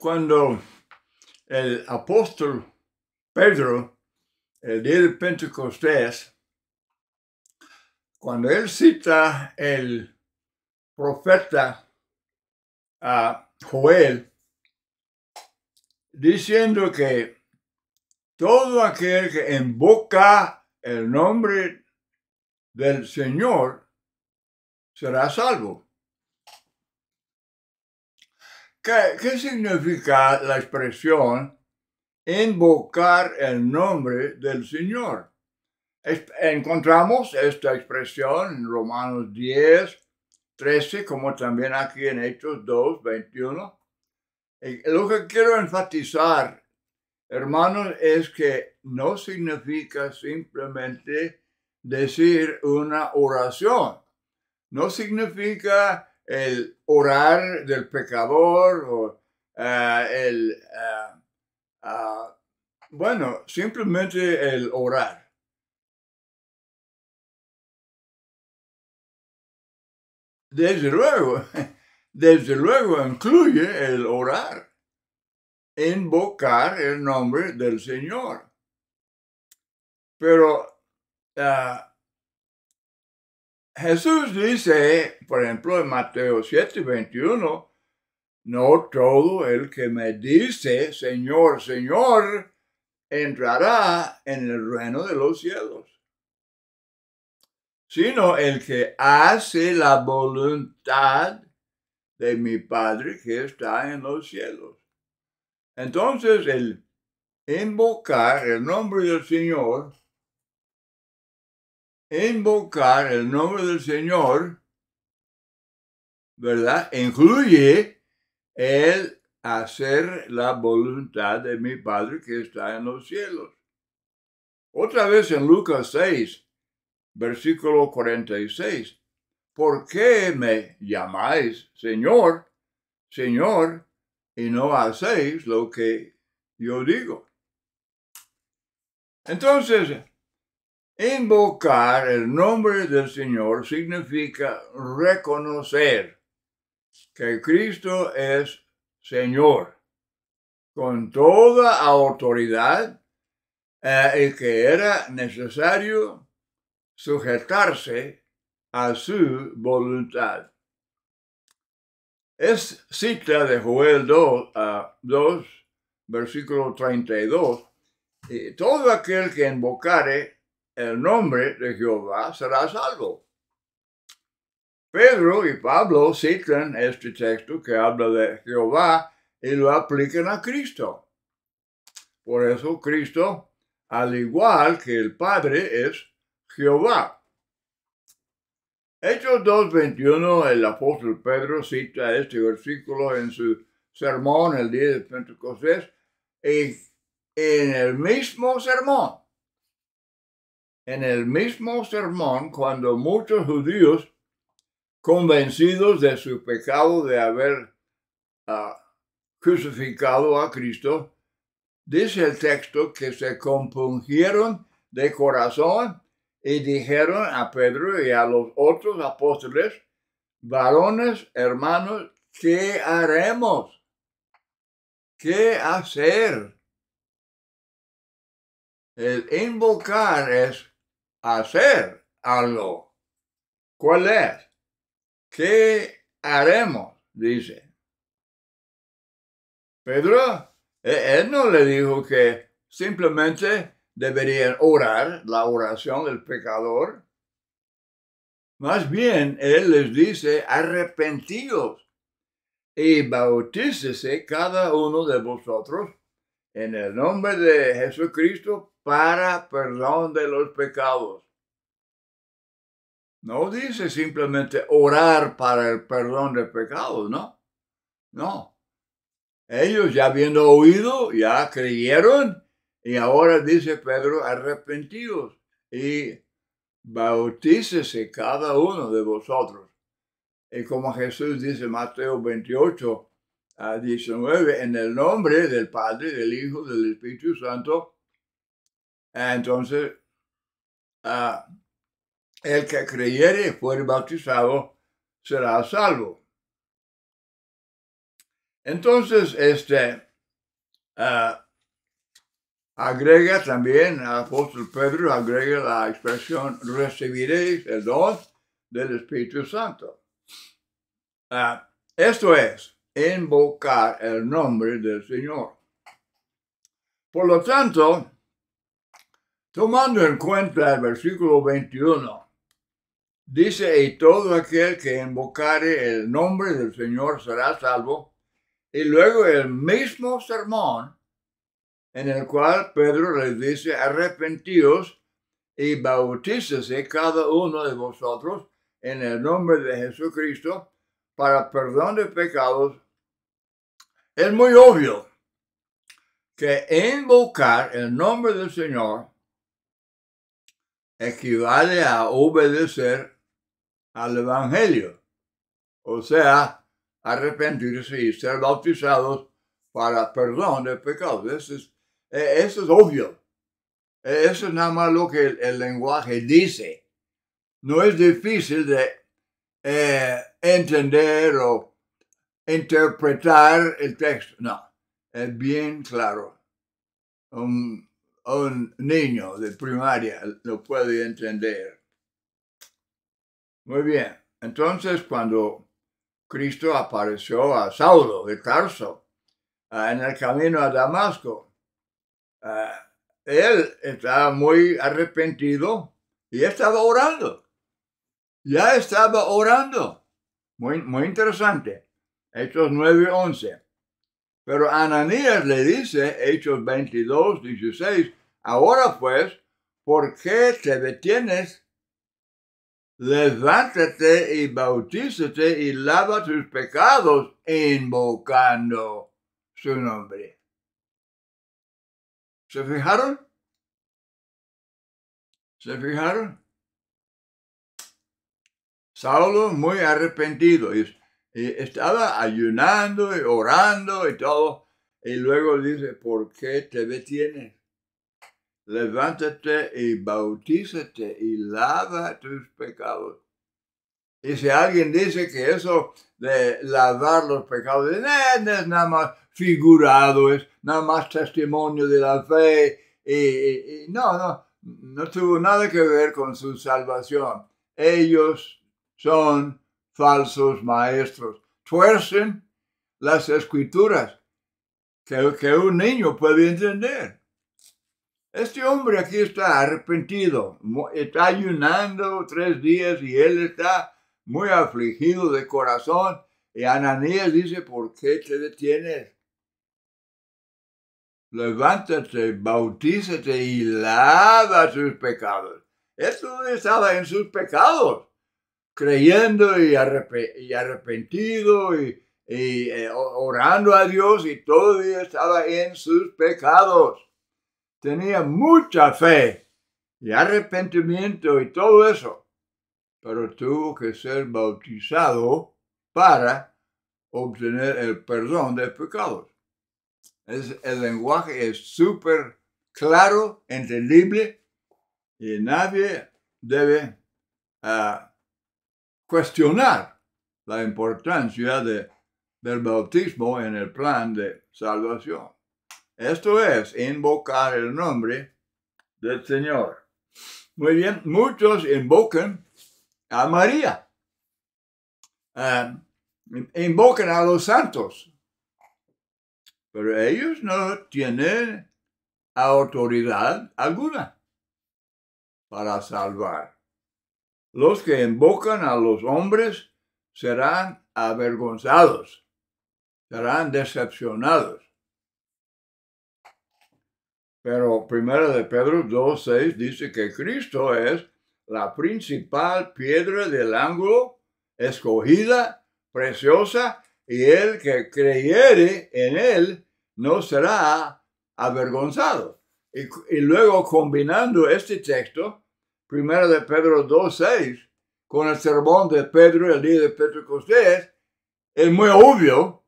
Cuando el apóstol Pedro, el día de Pentecostés, cuando él cita el profeta Joel, diciendo que todo aquel que invoca el nombre del Señor será salvo. ¿Qué significa la expresión invocar el nombre del Señor? Encontramos esta expresión en Romanos 10, 13, como también aquí en Hechos 2, 21. Lo que quiero enfatizar, hermanos, es que no significa simplemente decir una oración. No significa el orar del pecador o simplemente el orar. Desde luego incluye el orar, invocar el nombre del Señor. Pero Jesús dice, por ejemplo, en Mateo 7, 21, no todo el que me dice, Señor, Señor, entrará en el reino de los cielos, sino el que hace la voluntad de mi Padre que está en los cielos. Entonces, el invocar el nombre del Señor, ¿verdad? Incluye el hacer la voluntad de mi Padre que está en los cielos. Otra vez en Lucas 6, versículo 46. ¿Por qué me llamáis Señor, Señor, y no hacéis lo que yo digo? Entonces, invocar el nombre del Señor significa reconocer que Cristo es Señor, con toda autoridad, y que era necesario sujetarse a su voluntad. Es cita de Joel 2, versículo 32. Y todo aquel que invocare el nombre de Jehová será salvo. Pedro y Pablo citan este texto que habla de Jehová y lo aplican a Cristo. Por eso Cristo, al igual que el Padre, es Jehová. Hechos 2:21, el apóstol Pedro cita este versículo en su sermón el día de Pentecostés, y en el mismo sermón, cuando muchos judíos, convencidos de su pecado de haber crucificado a Cristo, dice el texto que se compungieron de corazón y dijeron a Pedro y a los otros apóstoles, varones, hermanos, ¿qué haremos? ¿Qué hacer? El invocar es hacer algo. ¿Cuál es? ¿Qué haremos? Dice. Pedro, él no le dijo que simplemente deberían orar la oración del pecador. Más bien, él les dice, arrepentíos y bautícese cada uno de vosotros en el nombre de Jesucristo para perdón de los pecados. No dice simplemente orar para el perdón de pecados, ¿no? No. Ellos ya habiendo oído, ya creyeron, y ahora dice Pedro, arrepentidos y bautícese cada uno de vosotros. Y como Jesús dice en Mateo 28 a 19, en el nombre del Padre, del Hijo, del Espíritu Santo, entonces el que creyere y fuere bautizado será salvo. Entonces, agrega también, el apóstol Pedro agrega la expresión recibiréis el don del Espíritu Santo. Esto es, invocar el nombre del Señor. Por lo tanto, tomando en cuenta el versículo 21, dice, y todo aquel que invocare el nombre del Señor será salvo. Y luego el mismo sermón en el cual Pedro les dice, arrepentíos y bautícese cada uno de vosotros en el nombre de Jesucristo para perdón de pecados. Es muy obvio que invocar el nombre del Señor equivale a obedecer al Evangelio, o sea, arrepentirse y ser bautizados para perdón de pecados. Eso es obvio. Eso es nada más lo que el lenguaje dice. No es difícil de entender o interpretar el texto. No, es bien claro. Un niño de primaria lo puede entender. Muy bien. Entonces, cuando Cristo apareció a Saulo de Tarso en el camino a Damasco, él estaba muy arrepentido y estaba orando. Ya estaba orando. Muy interesante. Hechos 9:11. Pero Ananías le dice, Hechos 22:16, ahora pues, ¿por qué te detienes? Levántate y bautízate y lava tus pecados invocando su nombre. ¿Se fijaron? ¿Se fijaron? Saulo muy arrepentido y estaba ayunando y orando y todo. Y luego dice, ¿por qué te detienes? Levántate y bautízate y lava tus pecados. Y si alguien dice que eso de lavar los pecados no es nada más figurado, es nada más testimonio de la fe, y no tuvo nada que ver con su salvación. Ellos son falsos maestros, tuercen las escrituras que un niño puede entender. Este hombre aquí está arrepentido, está ayunando 3 días y él está muy afligido de corazón. Y Ananías dice, ¿por qué te detienes? Levántate, bautízate y lava tus pecados. Esto estaba en sus pecados, creyendo y arrepentido y orando a Dios, y todavía estaba en sus pecados. Tenía mucha fe y arrepentimiento y todo eso, pero tuvo que ser bautizado para obtener el perdón de pecados. El lenguaje es súper claro, entendible, y nadie debe cuestionar la importancia del bautismo en el plan de salvación. Esto es invocar el nombre del Señor. Muy bien, muchos invocan a María. Invocan a los santos. Pero ellos no tienen autoridad alguna para salvar. Los que invocan a los hombres serán avergonzados, serán decepcionados. Pero 1 de Pedro 2:6 dice que Cristo es la principal piedra del ángulo, escogida, preciosa, y el que creyere en él no será avergonzado. Y luego, combinando este texto, 1 de Pedro 2:6, con el sermón de Pedro el día de Pentecostés, es muy obvio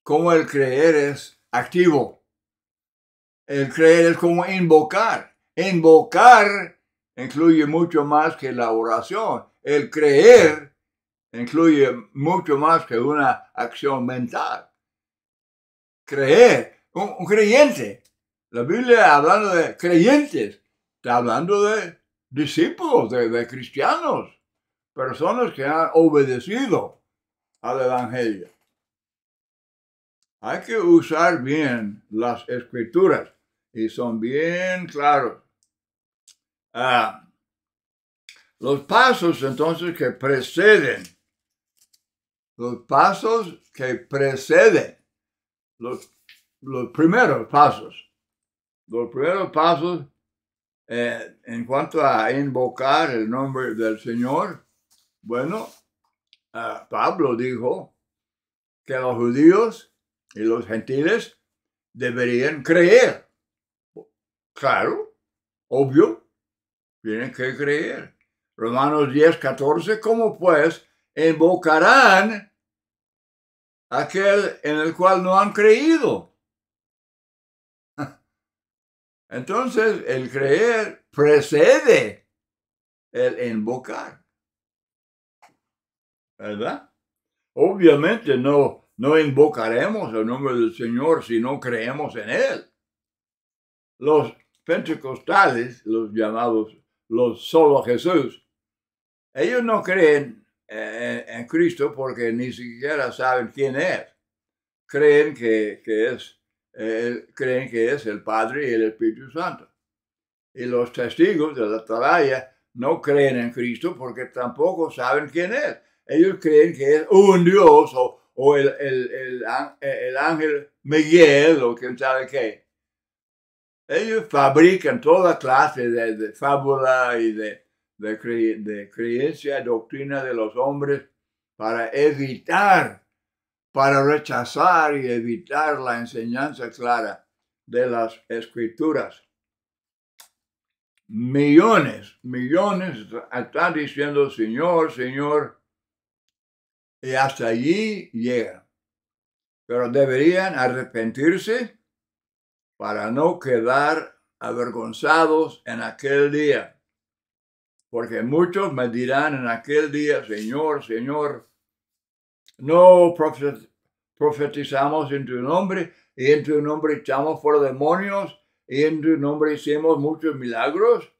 cómo el creer es activo. El creer es como invocar. Invocar incluye mucho más que la oración. El creer incluye mucho más que una acción mental. creer, un creyente. La Biblia hablando de creyentes, está hablando de discípulos, de cristianos, personas que han obedecido al Evangelio. Hay que usar bien las escrituras y son bien claros. Los pasos entonces que preceden, los primeros pasos, en cuanto a invocar el nombre del Señor, bueno, Pablo dijo que los judíos y los gentiles deberían creer. Claro, obvio, tienen que creer. Romanos 10:14, ¿cómo pues invocarán aquel en el cual no han creído? Entonces, el creer precede el invocar, ¿verdad? Obviamente no invocaremos el nombre del Señor si no creemos en Él. Los pentecostales, los llamados los solo Jesús, ellos no creen en Cristo porque ni siquiera saben quién es. Creen que es el Padre y el Espíritu Santo. Y los testigos de la atalaya no creen en Cristo porque tampoco saben quién es. Ellos creen que es un Dios o el ángel Miguel o quién sabe qué. Ellos fabrican toda clase de fábula y de creencia, doctrina de los hombres para rechazar y evitar la enseñanza clara de las Escrituras. Millones están diciendo Señor, Señor, y hasta allí llegan. Pero deberían arrepentirse para no quedar avergonzados en aquel día. Porque muchos me dirán en aquel día, Señor, Señor, no profetizamos en tu nombre, y en tu nombre echamos fuera demonios, y en tu nombre hicimos muchos milagros.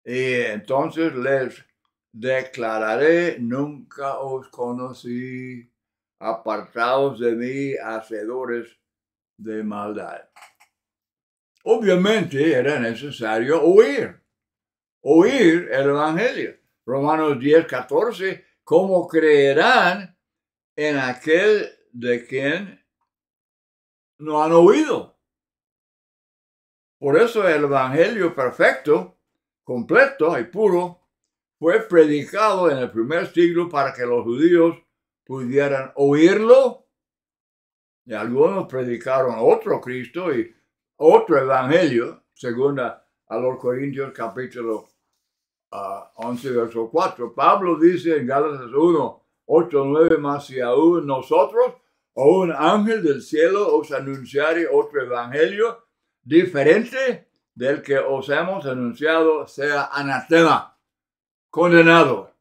Y entonces les declararé, nunca os conocí, apartados de mí, hacedores de maldad. Obviamente era necesario oír el Evangelio. Romanos 10:14, ¿cómo creerán en aquel de quien no han oído? Por eso el Evangelio perfecto, completo y puro, fue predicado en el primer siglo para que los judíos pudieran oírlo. Y algunos predicaron otro Cristo y otro Evangelio, según a los Corintios capítulo 11, verso 4. Pablo dice en Gálatas 1:8-9, más si aún nosotros o un ángel del cielo os anunciare otro evangelio diferente del que os hemos anunciado, sea anatema, condenado.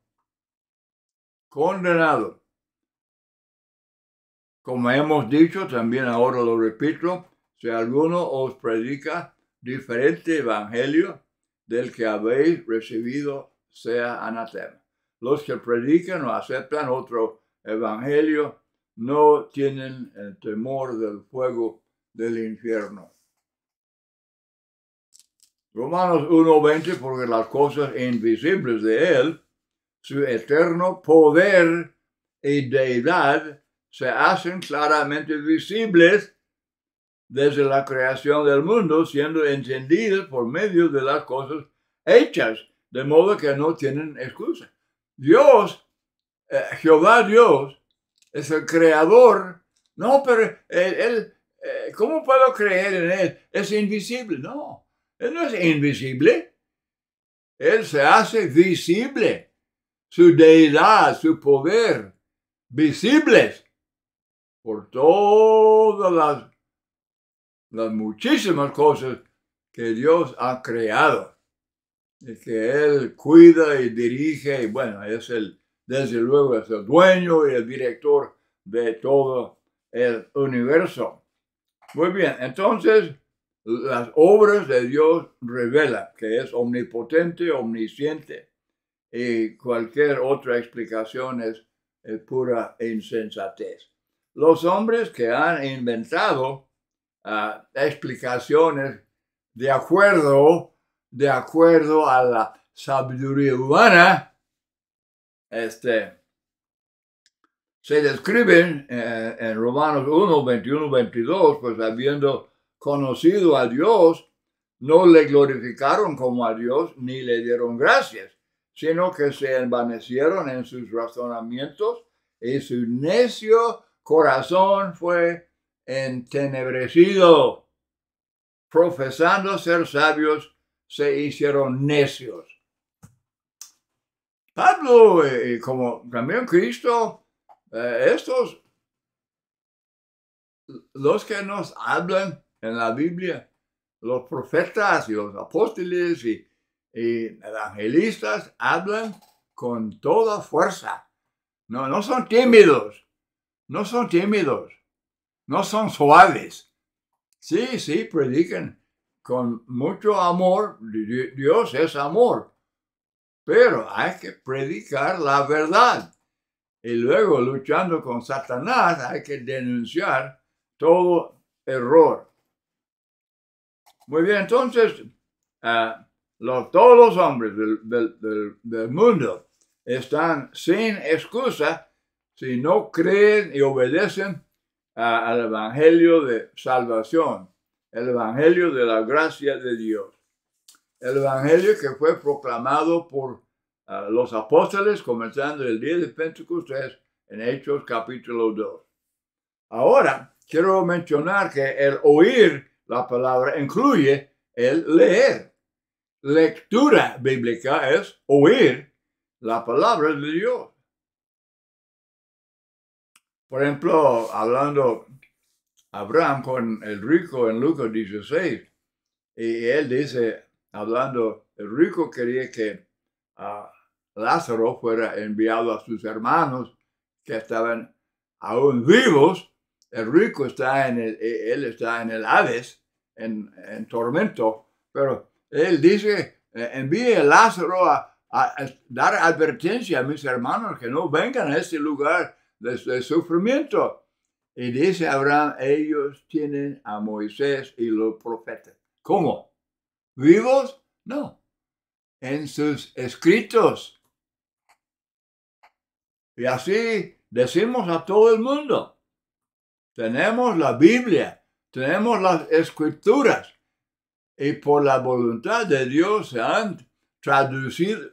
Como hemos dicho, también ahora lo repito, si alguno os predica diferente evangelio del que habéis recibido, sea anatema. Los que predican o aceptan otro evangelio no tienen el temor del fuego del infierno. Romanos 1:20, porque las cosas invisibles de Él, su eterno poder y deidad, se hacen claramente visibles desde la creación del mundo, siendo entendidas por medio de las cosas hechas, de modo que no tienen excusa. Dios, Jehová Dios, es el creador. No, pero él ¿cómo puedo creer en Él? Es invisible. No, Él no es invisible. Él se hace visible. Su deidad, su poder, visibles por todas las muchísimas cosas que Dios ha creado, y que Él cuida y dirige, y bueno, desde luego es el dueño y el director de todo el universo. Muy bien, entonces las obras de Dios revelan que es omnipotente, omnisciente, y cualquier otra explicación es pura insensatez. Los hombres que han inventado explicaciones de acuerdo a la sabiduría humana, se describen en Romanos 1, 21, 22, pues habiendo conocido a Dios, no le glorificaron como a Dios ni le dieron gracias, sino que se envanecieron en sus razonamientos y su necio corazón fue entenebrecido. Profesando ser sabios, se hicieron necios. Pablo, como también Cristo, los que nos hablan en la Biblia, los profetas y los apóstoles y evangelistas hablan con toda fuerza. No son tímidos, no son suaves. Sí, predican con mucho amor. Dios es amor, pero hay que predicar la verdad. Y luego, luchando con Satanás, hay que denunciar todo error. Muy bien, entonces, todos los hombres del mundo están sin excusa si no creen y obedecen al Evangelio de salvación, el Evangelio de la gracia de Dios, el Evangelio que fue proclamado por los apóstoles comenzando el día de Pentecostés en Hechos capítulo 2. Ahora, quiero mencionar que el oír la palabra incluye el leer. Lectura bíblica es oír la palabra de Dios. Por ejemplo, hablando Abraham con el rico en Lucas 16, y él dice, hablando, el rico quería que Lázaro fuera enviado a sus hermanos que estaban aún vivos. El rico está él está en el Hades, en tormento, pero él dice, envíe a Lázaro a dar advertencia a mis hermanos que no vengan a este lugar de sufrimiento. Y dice Abraham, ellos tienen a Moisés y los profetas. ¿Cómo? ¿Vivos? No. En sus escritos. Y así decimos a todo el mundo. Tenemos la Biblia, tenemos las escrituras. Y por la voluntad de Dios se han traducido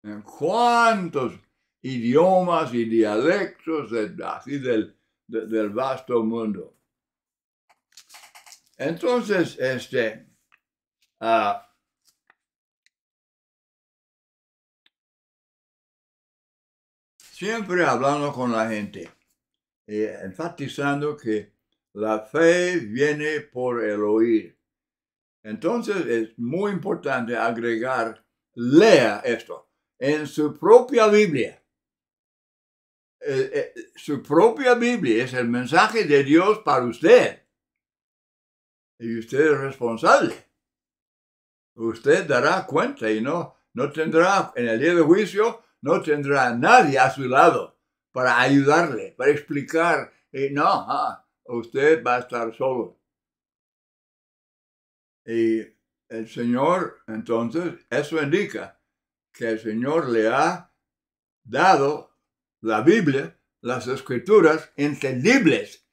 en cuántos idiomas y dialectos así del vasto mundo. Entonces, siempre hablando con la gente, enfatizando que la fe viene por el oír. Entonces es muy importante agregar, lea esto en su propia Biblia. Su propia Biblia es el mensaje de Dios para usted. Y usted es responsable. Usted dará cuenta y no tendrá, en el día de juicio, no tendrá nadie a su lado para ayudarle, para explicar. Usted va a estar solo. Y el Señor, entonces, eso indica que el Señor le ha dado la Biblia, las escrituras entendibles.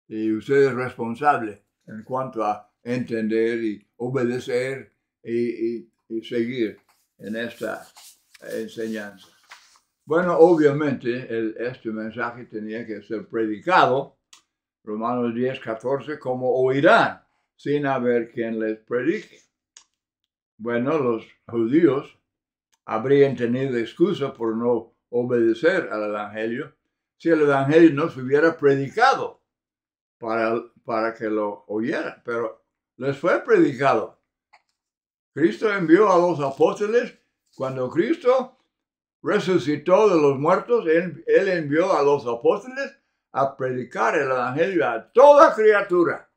Y usted es responsable en cuanto a entender y obedecer y seguir en esta enseñanza. Bueno, obviamente este mensaje tenía que ser predicado, Romanos 10, 14, como oirán sin haber quien les predique. Bueno, los judíos habrían tenido excusa por no obedecer al Evangelio si el Evangelio no se hubiera predicado para que lo oyeran, pero les fue predicado. Cristo envió a los apóstoles. Cuando Cristo resucitó de los muertos, él envió a los apóstoles a predicar el evangelio a toda criatura.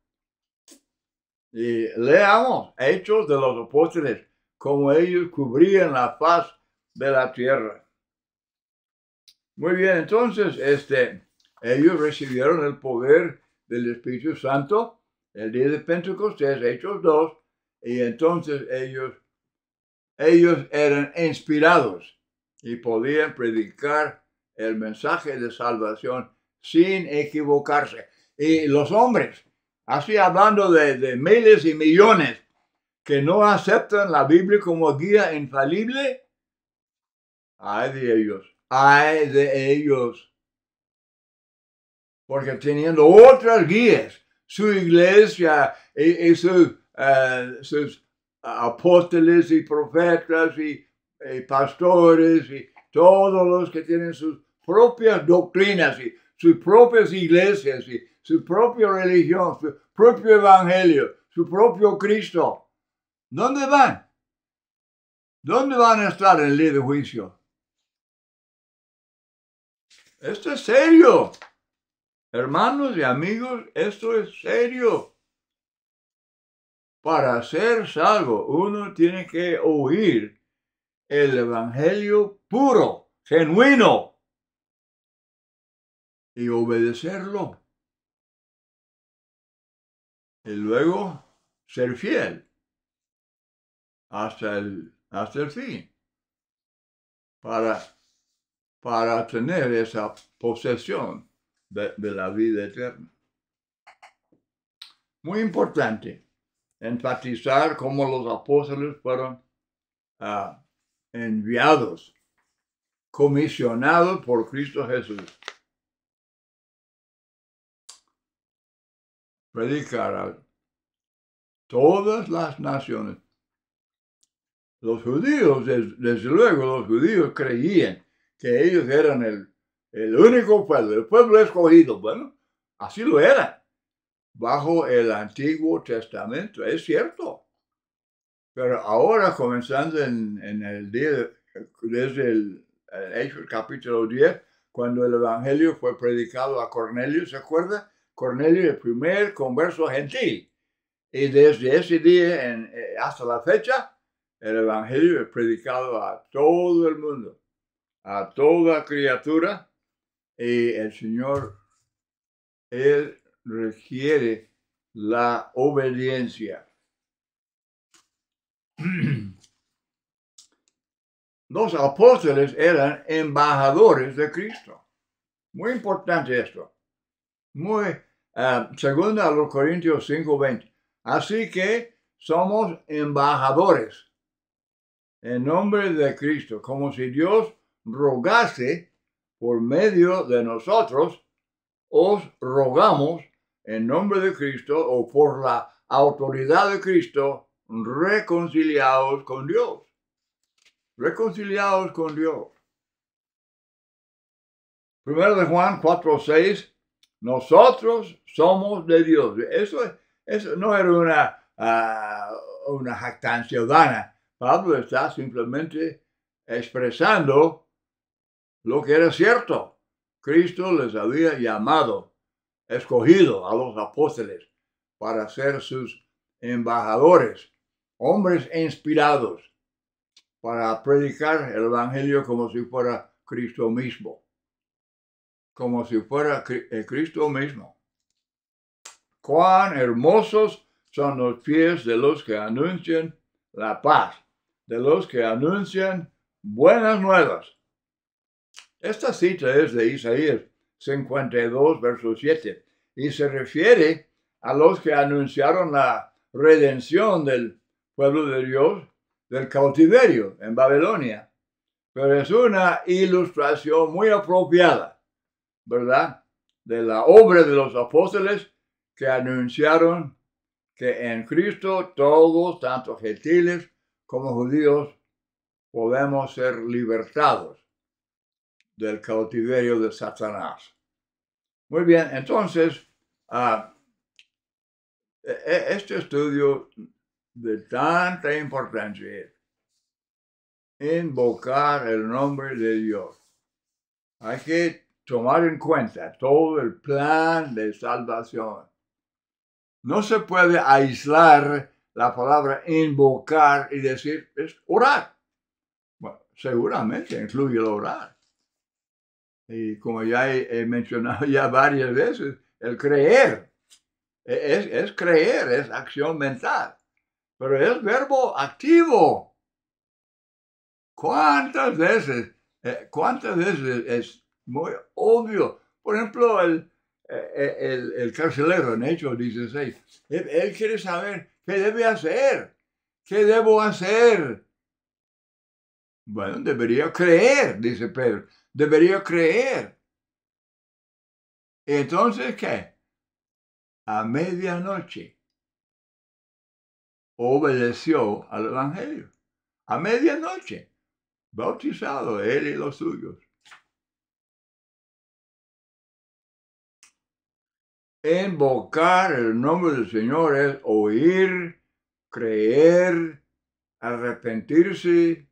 Y leamos Hechos de los Apóstoles, como ellos cubrían la faz de la tierra. Muy bien, entonces, ellos recibieron el poder del Espíritu Santo el día de Pentecostés, Hechos 2, y entonces ellos eran inspirados y podían predicar el mensaje de salvación sin equivocarse. Y los hombres, así hablando de miles y millones que no aceptan la Biblia como guía infalible, ay de ellos. Porque teniendo otras guías, su iglesia y sus apóstoles y profetas y pastores y todos los que tienen sus propias doctrinas y sus propias iglesias y su propia religión, su propio evangelio, su propio Cristo. ¿Dónde van? ¿Dónde van a estar en el día de juicio? Esto es serio. Hermanos y amigos, esto es serio. Para ser salvo, uno tiene que oír el evangelio puro, genuino, y obedecerlo. Y luego ser fiel hasta el fin para tener esa posesión de la vida eterna. Muy importante enfatizar cómo los apóstoles fueron enviados, comisionados por Cristo Jesús. Predicar a todas las naciones. Los judíos, desde luego, los judíos creían que ellos eran el único pueblo, el pueblo escogido. Bueno, así lo eran, bajo el Antiguo Testamento, es cierto. Pero ahora, comenzando en el día, desde el Hechos capítulo 10, cuando el Evangelio fue predicado a Cornelio, ¿se acuerda? Cornelio, el primer converso gentil. Y desde ese día hasta la fecha, el Evangelio es predicado a todo el mundo, a toda criatura, y el Señor, Él requiere la obediencia. Los apóstoles eran embajadores de Cristo. Muy importante esto. Segunda a los Corintios 5:20. Así que somos embajadores en nombre de Cristo, como si Dios rogase por medio de nosotros. Os rogamos en nombre de Cristo o por la autoridad de Cristo, reconciliados con Dios. Reconciliados con Dios. Primero de Juan 4:6, nosotros somos de Dios. Eso no era una jactancia vana. Pablo está simplemente expresando lo que era cierto. Cristo les había llamado, escogido a los apóstoles para ser sus embajadores, hombres inspirados, para predicar el evangelio como si fuera Cristo mismo. Como si fuera Cristo mismo. Cuán hermosos son los pies de los que anuncian la paz, de los que anuncian buenas nuevas. Esta cita es de Isaías 52, verso 7, y se refiere a los que anunciaron la redención del pueblo de Dios del cautiverio en Babilonia. Pero es una ilustración muy apropiada, ¿verdad?, de la obra de los apóstoles que anunciaron que en Cristo todos, tanto gentiles como judíos, podemos ser libertados del cautiverio de Satanás. Muy bien, entonces, este estudio de tanta importancia invocar el nombre de Dios. Hay que tomar en cuenta todo el plan de salvación. No se puede aislar la palabra invocar y decir es orar. Bueno, seguramente incluye el orar. Y como ya he mencionado ya varias veces, el creer es creer, es acción mental, pero es verbo activo. ¿Cuántas veces es muy obvio? Por ejemplo, el carcelero en Hechos 16, él quiere saber qué debe hacer, qué debo hacer. Bueno, debería creer, dice Pedro, debería creer. Entonces, ¿qué? A medianoche obedeció al Evangelio. A medianoche, bautizado él y los suyos. Invocar el nombre del Señor es oír, creer, arrepentirse,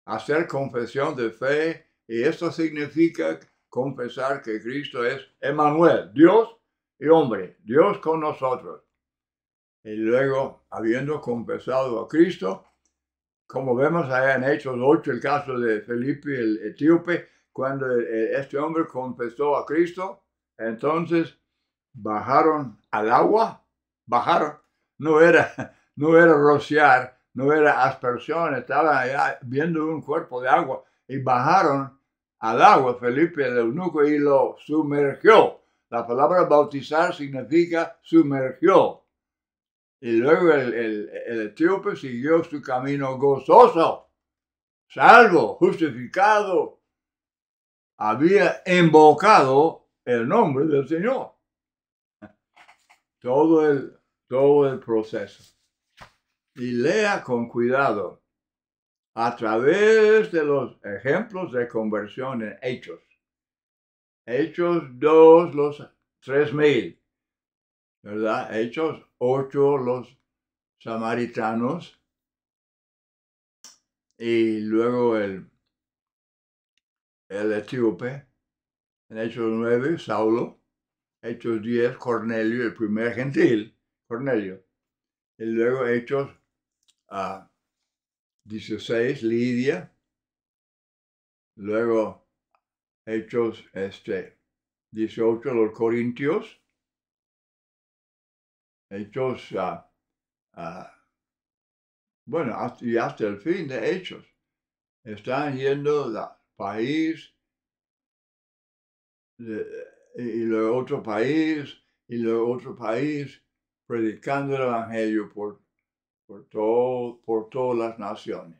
hacer confesión de fe, y esto significa confesar que Cristo es Emmanuel, Dios y hombre, Dios con nosotros. Y luego, habiendo confesado a Cristo, como vemos allá en Hechos 8, el caso de Felipe el etíope, cuando este hombre confesó a Cristo, entonces bajaron al agua, no era rociar, no era aspersión, estaban allá viendo un cuerpo de agua y bajaron al agua Felipe el eunuco y lo sumergió. La palabra bautizar significa sumergió. Y luego el etíope siguió su camino gozoso, salvo, justificado, había invocado el nombre del Señor. Todo el proceso. Y lea con cuidado a través de los ejemplos de conversión en Hechos. Hechos 2, los 3,000, ¿verdad? Hechos 8, los samaritanos. Y luego el etíope. En Hechos 9, Saulo. Hechos 10, Cornelio, el primer gentil, Cornelio. Y luego Hechos 16, Lidia. Luego Hechos 18, los Corintios. Hechos, bueno, y hasta el fin de Hechos. Están yendo al país, y luego otro país, y luego otro país, predicando el Evangelio por todas las naciones.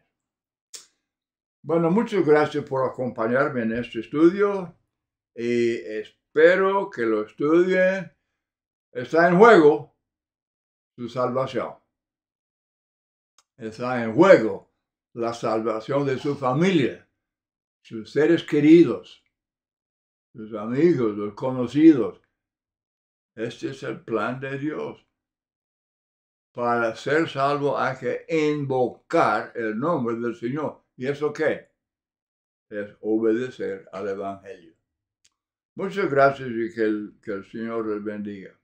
Bueno, muchas gracias por acompañarme en este estudio y espero que lo estudien. Está en juego su salvación. Está en juego la salvación de su familia, sus seres queridos, sus amigos, los conocidos. Este es el plan de Dios. Para ser salvo hay que invocar el nombre del Señor. ¿Y eso qué? Es obedecer al Evangelio. Muchas gracias y que el Señor les bendiga.